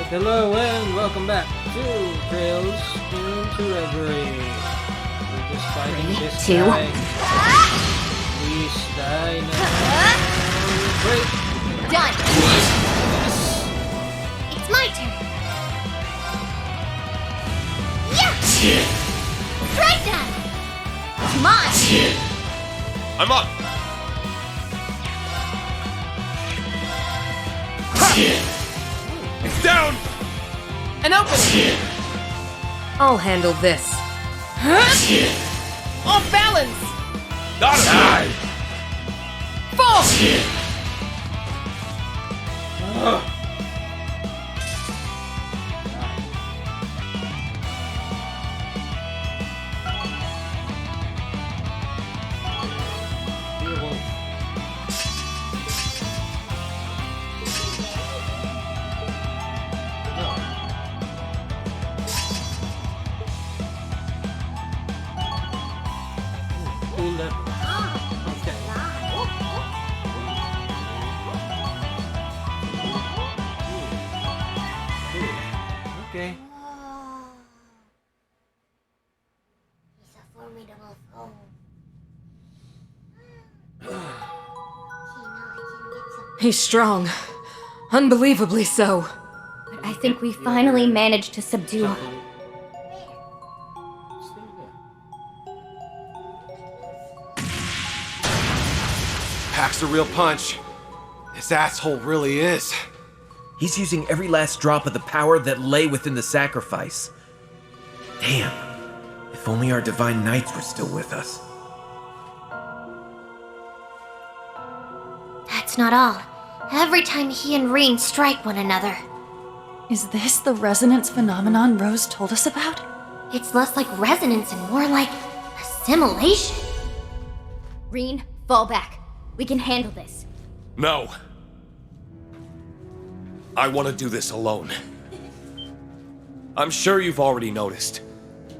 Hello and welcome back to Trails into Reverie. We're just fighting this Two. guy. Please die now. Break. Done. Yes. It's my turn. Yeah. Strike that. Come on. I'm up. It's down. An opening! I'll handle this. Off balance! Got it. Fall! Okay. He's a formidable foe. He's strong. Unbelievably so. But I think we finally managed to subdue him. Packs a real punch. This asshole really is. He's using every last drop of the power that lay within the sacrifice. Damn. If only our divine knights were still with us. That's not all. Every time he and Rean strike one another, Is this the resonance phenomenon Rose told us about? it's less like resonance and more like assimilation. Rean, fall back. We can handle this. No. I want to do this alone. I'm sure you've already noticed,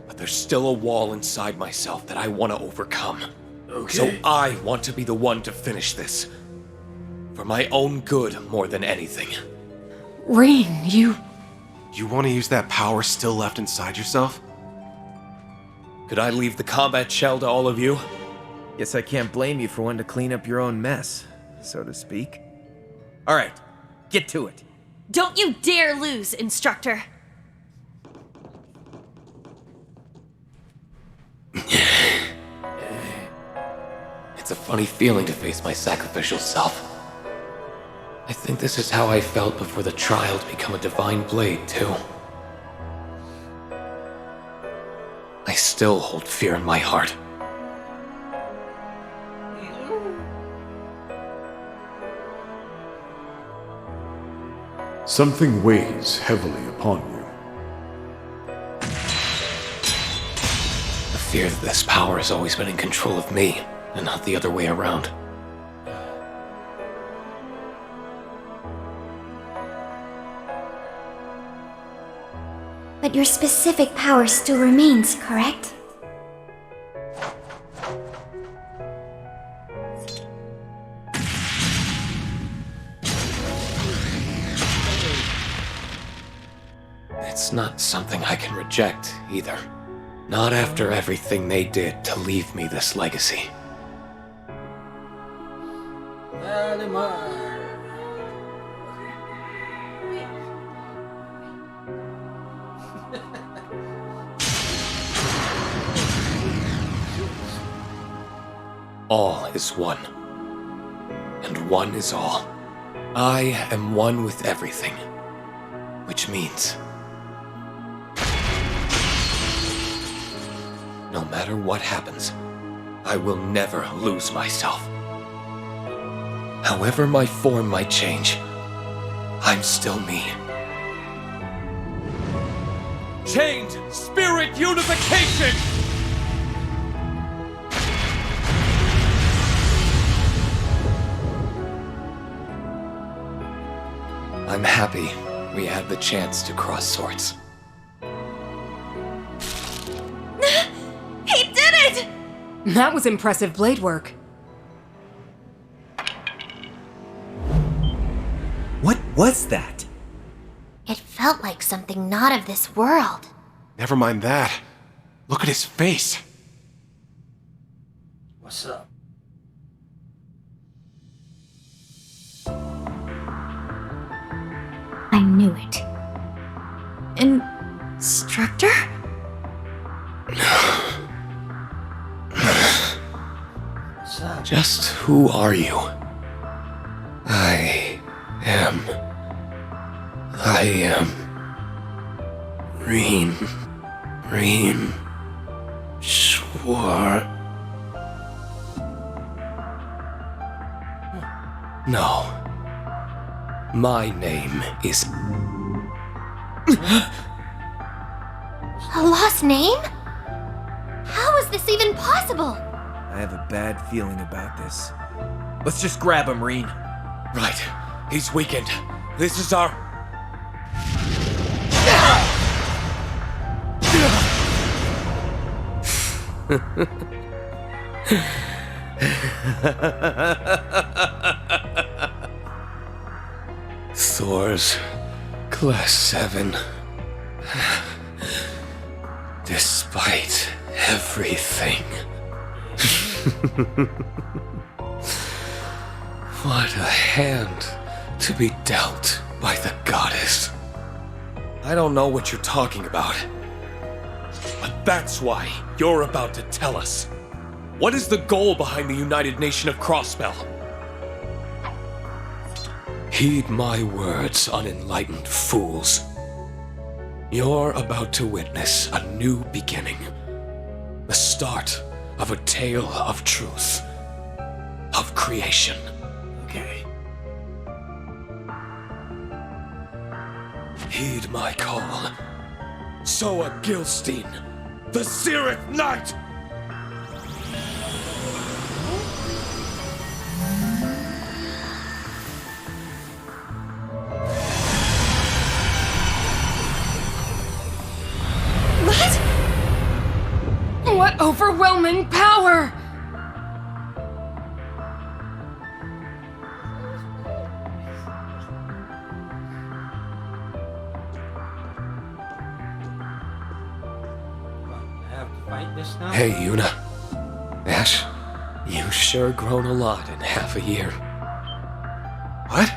but there's still a wall inside myself that I want to overcome. Okay. So I want to be the one to finish this. For my own good more than anything. Rean, you... You want to use that power still left inside yourself? Could I leave the combat shell to all of you? Guess I can't blame you for wanting to clean up your own mess, so to speak. Alright, get to it. Don't you dare lose, instructor! It's a funny feeling to face my sacrificial self. I think this is how I felt before the trial to become a divine blade, too. I still hold fear in my heart. Something weighs heavily upon you. The fear that this power has always been in control of me, and not the other way around. But your specific power still remains, correct? It's not something I can reject, either. Not after everything they did to leave me this legacy. All is one. And one is all. I am one with everything. Which means... no matter what happens, I will never lose myself. However my form might change, I'm still me. Chained spirit unification! I'm happy we had the chance to cross swords. He did it! That was impressive blade work. What was that? It felt like something not of this world. Never mind that. Look at his face. What's up? I knew it. Instructor? What's up? Just who are you? I am Rean swore. No. My name is... A lost name? How is this even possible? I have a bad feeling about this. Let's just grab him, Rean. Right. He's weakened. This is our... Thor's Class 7. Despite everything. What a hand to be dealt by the goddess. I don't know what you're talking about. But that's why you're about to tell us. What is the goal behind the United Nation of Crossbell? Heed my words, unenlightened fools. You're about to witness a new beginning. The start of a tale of truth. Of creation. Okay. Heed my call. Soa Gilstein, the Zereth Knight! What overwhelming power! I have to fight this now? Hey, Yuna. Ash, you've sure grown a lot in half a year. What?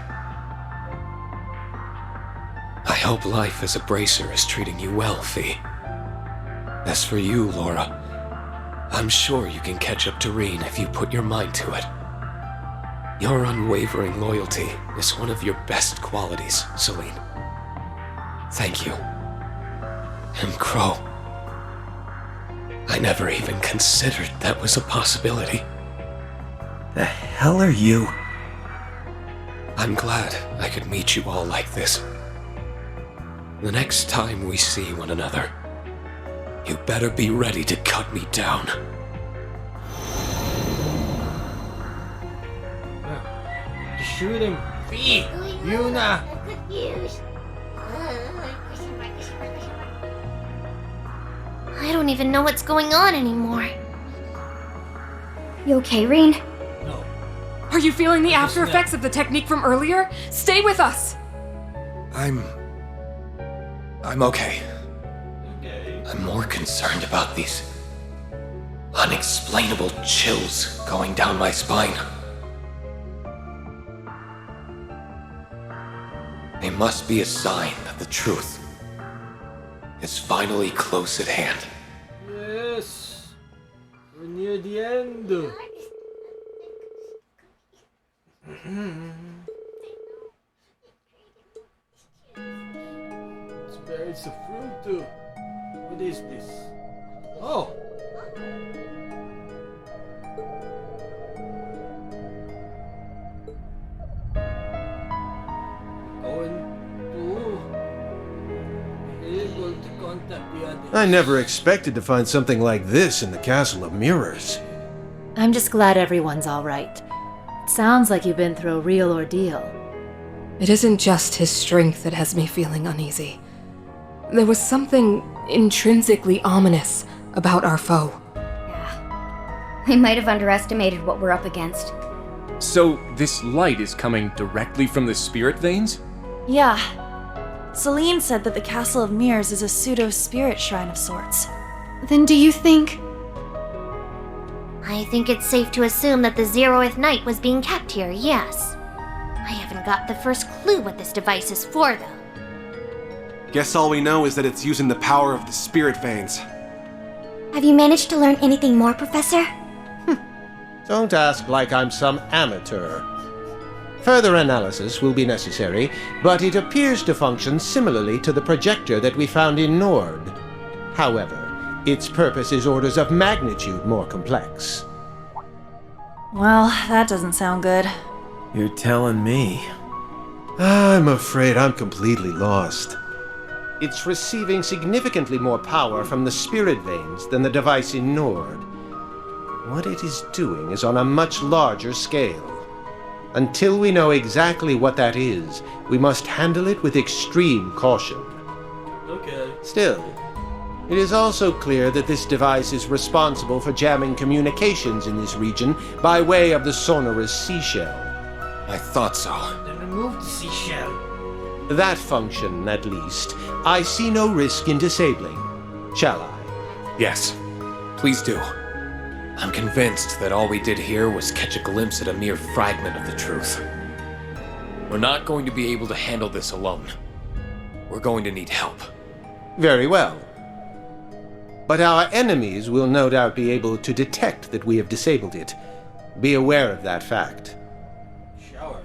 I hope life as a bracer is treating you well, Fee. As for you, Laura, I'm sure you can catch up to Rean if you put your mind to it. Your unwavering loyalty is one of your best qualities, Celine. Thank you. And Crow, I never even considered that was a possibility. The hell are you? I'm glad I could meet you all like this. The next time we see one another, you better be ready to cut me down. Shoot him! Fee! Yuna! I don't even know what's going on anymore. You okay, Rean? No. Are you feeling the after effects of the technique from earlier? Stay with us! I'm okay. Okay. I'm more concerned about these unexplainable chills going down my spine. They must be a sign that the truth is finally close at hand. Yes! We're near the end. It's buried some fruit too. What is this? Oh! Going to be able to contact the others. I never expected to find something like this in the Castle of Mirrors. I'm just glad everyone's all right. It sounds like you've been through a real ordeal. It isn't just his strength that has me feeling uneasy. There was something intrinsically ominous about our foe. Yeah. We might have underestimated what we're up against. So, this light is coming directly from the spirit veins? Yeah. Celine said that the Castle of Mirrors is a pseudo-spirit shrine of sorts. Then do you think... I think it's safe to assume that the 0th night was being kept here, yes. I haven't got the first clue what this device is for, though. Guess all we know is that it's using the power of the spirit veins. Have you managed to learn anything more, Professor? Don't ask like I'm some amateur. Further analysis will be necessary, but it appears to function similarly to the projector that we found in Nord. However, its purpose is orders of magnitude more complex. Well, that doesn't sound good. You're telling me. I'm afraid I'm completely lost. It's receiving significantly more power from the spirit veins than the device in Nord. What it is doing is on a much larger scale. Until we know exactly what that is, we must handle it with extreme caution. Okay. Still, it is also clear that this device is responsible for jamming communications in this region by way of the sonorous seashell. I thought so. Then remove the seashell. That function, at least, I see no risk in disabling. Shall I? Yes, please do. I'm convinced that all we did here was catch a glimpse at a mere fragment of the truth. We're not going to be able to handle this alone. We're going to need help. Very well. But our enemies will no doubt be able to detect that we have disabled it. Be aware of that fact. Shower.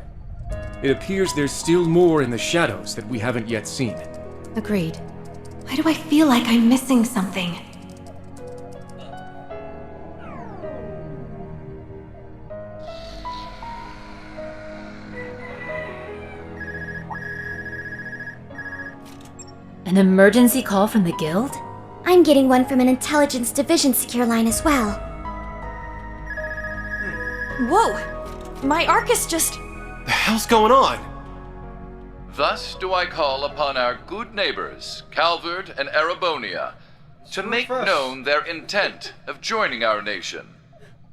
It appears there's still more in the shadows that we haven't yet seen. Agreed. Why do I feel like I'm missing something? An emergency call from the guild? I'm getting one from an intelligence division secure line as well. Whoa! My Arcus just... The hell's going on? Thus do I call upon our good neighbors, Calvard and Erebonia, to make known their intent of joining our nation.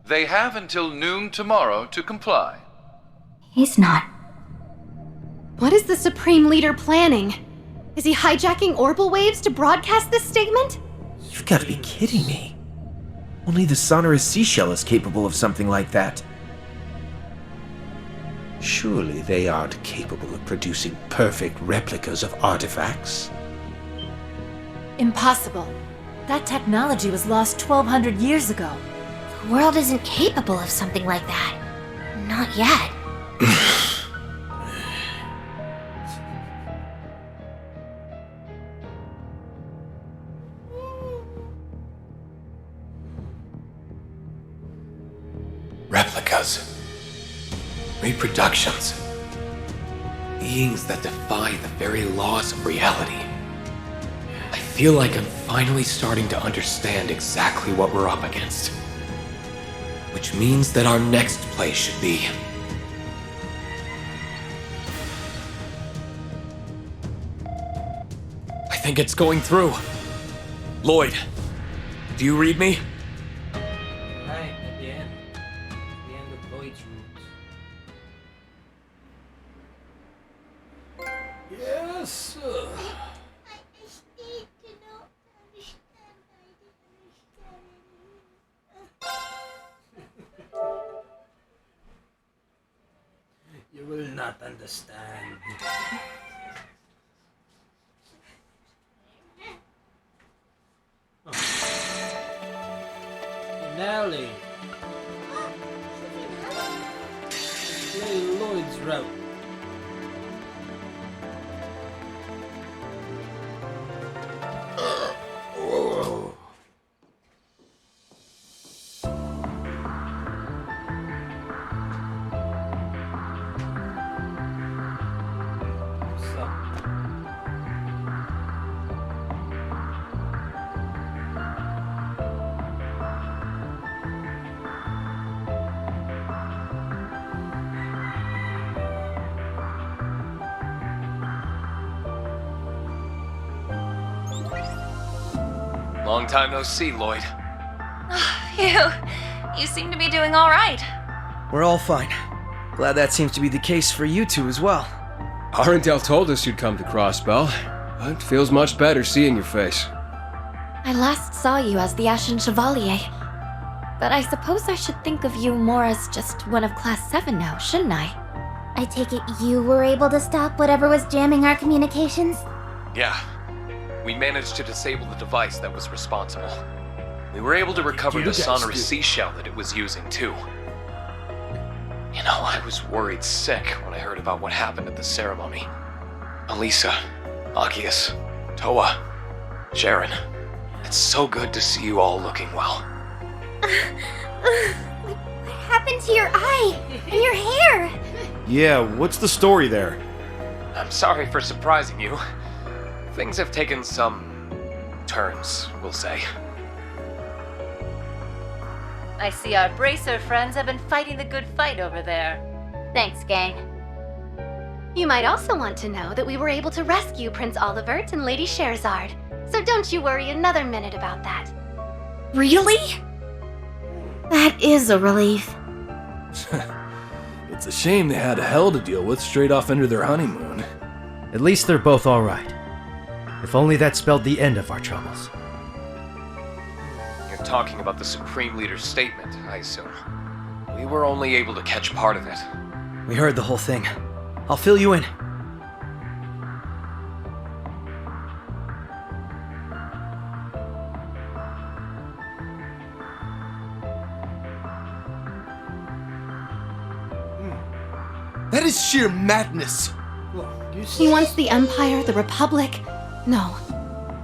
They have until noon tomorrow to comply. He's not. What is the Supreme Leader planning? Is he hijacking orbital waves to broadcast this statement? You've got to be kidding me. Only the sonorous seashell is capable of something like that. Surely they aren't capable of producing perfect replicas of artifacts. Impossible. That technology was lost 1,200 years ago. The world isn't capable of something like that. Not yet. Replicas. Reproductions. Beings that defy the very laws of reality. I feel like I'm finally starting to understand exactly what we're up against. Which means that our next play should be... I think it's going through. Lloyd, do you read me? Right, at the end. The end of Lloyd's roots. Yes, sir. You will not understand. Finale. Play Lloyd's route. Long time no see, Lloyd. You seem to be doing all right. We're all fine. Glad that seems to be the case for you two as well. Our intel told us you'd come to Crossbell, but it feels much better seeing your face. I last saw you as the Ashen Chevalier. But I suppose I should think of you more as just one of Class 7 now, shouldn't I? I take it you were able to stop whatever was jamming our communications? Yeah. We managed to disable the device that was responsible. We were able to recover the sonorous seashell that it was using, too. You know, I was worried sick when I heard about what happened at the ceremony. Elisa, Akius, Toa, Sharon. It's so good to see you all looking well. What happened to your eye and your hair? Yeah, what's the story there? I'm sorry for surprising you. Things have taken some turns, we'll say. I see our bracer friends have been fighting the good fight over there. Thanks, gang. You might also want to know that we were able to rescue Prince Olivert and Lady Scheherazade, so don't you worry another minute about that. Really? That is a relief. It's a shame they had hell to deal with straight off into their honeymoon. At least they're both alright. If only that spelled the end of our troubles. You're talking about the Supreme Leader's statement, I assume. We were only able to catch part of it. We heard the whole thing. I'll fill you in. That is sheer madness. He wants the Empire, the Republic, no,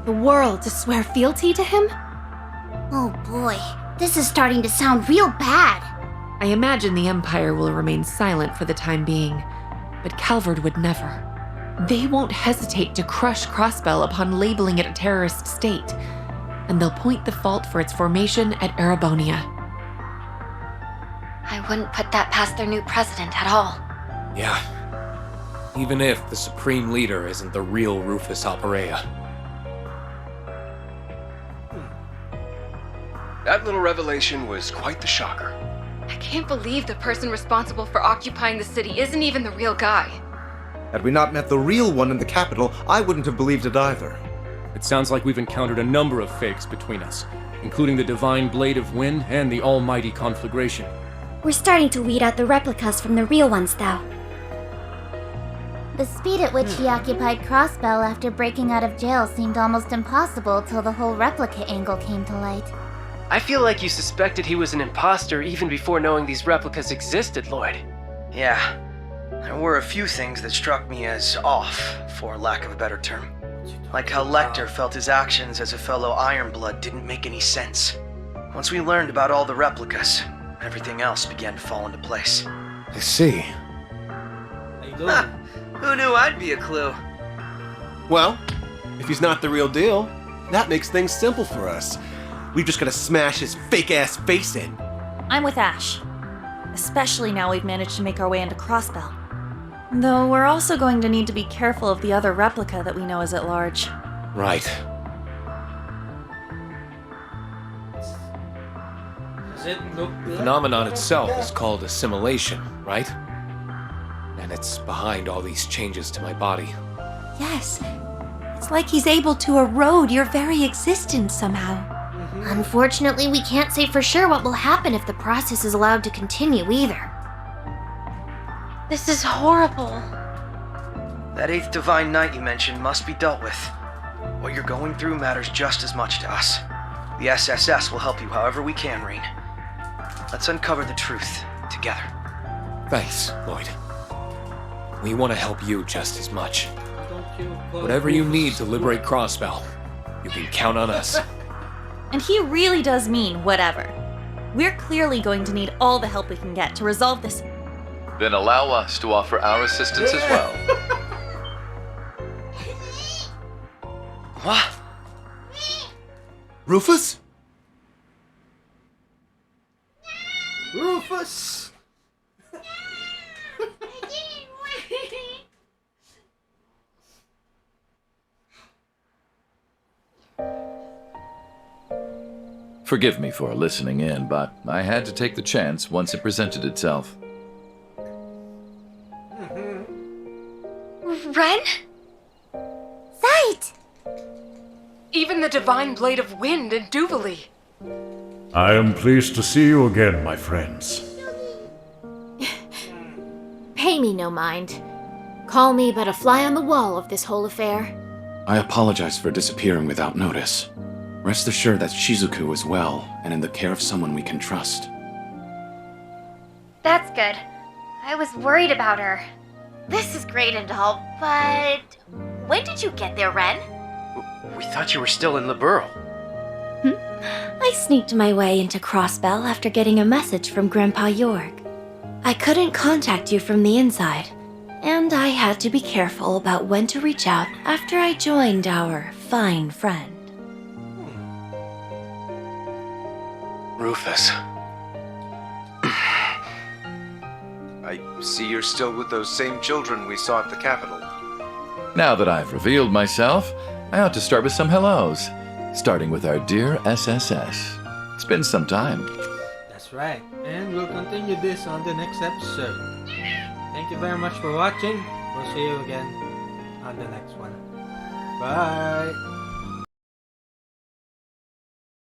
the world to swear fealty to him? Oh boy, this is starting to sound real bad. I imagine the Empire will remain silent for the time being, but Calvard would never. They won't hesitate to crush Crossbell upon labeling it a terrorist state, and they'll point the fault for its formation at Erebonia. I wouldn't put that past their new president at all. Yeah. Even if the Supreme Leader isn't the real Rufus Operea. That little revelation was quite the shocker. I can't believe the person responsible for occupying the city isn't even the real guy. Had we not met the real one in the capital, I wouldn't have believed it either. It sounds like we've encountered a number of fakes between us, including the Divine Blade of Wind and the Almighty Conflagration. We're starting to weed out the replicas from the real ones, though. The speed at which he occupied Crossbell after breaking out of jail seemed almost impossible till the whole replica angle came to light. I feel like you suspected he was an imposter even before knowing these replicas existed, Lloyd. Yeah. There were a few things that struck me as off, for lack of a better term. Like how Lecter felt his actions as a fellow Ironblood didn't make any sense. Once we learned about all the replicas, everything else began to fall into place. I see. Ha! Who knew I'd be a clue? Well, if he's not the real deal, that makes things simple for us. We've just gotta smash his fake-ass face in. I'm with Ash. Especially now we've managed to make our way into Crossbell. Though we're also going to need to be careful of the other replica that we know is at large. Right. Does it look good? The phenomenon itself is called assimilation, right? And it's behind all these changes to my body. Yes. It's like he's able to erode your very existence somehow. Unfortunately, we can't say for sure what will happen if the process is allowed to continue either. This is horrible. That 8th Divine Knight you mentioned must be dealt with. What you're going through matters just as much to us. The SSS will help you however we can, Rean. Let's uncover the truth together. Thanks, Lloyd. We want to help you just as much. Whatever you need to liberate Crossbell, you can count on us. And he really does mean whatever. We're clearly going to need all the help we can get to resolve this. Then allow us to offer our assistance as well. What? Rufus? Rufus! Forgive me for listening in, but I had to take the chance once it presented itself. Ren? Sight! Even the Divine Blade of Wind and Duvali. I am pleased to see you again, my friends. Pay me no mind. Call me but a fly on the wall of this whole affair. I apologize for disappearing without notice. Rest assured that Shizuku is well and in the care of someone we can trust. That's good. I was worried about her. This is great and all, but when did you get there, Ren? We thought you were still in Liberl. I sneaked my way into Crossbell after getting a message from Grandpa York. I couldn't contact you from the inside, and I had to be careful about when to reach out after I joined our fine friend. Rufus. I see you're still with those same children we saw at the Capitol. Now that I've revealed myself, I ought to start with some hellos, starting with our dear SSS. It's been some time. That's right. And we'll continue this on the next episode. Thank you very much for watching. We'll see you again on the next one. Bye!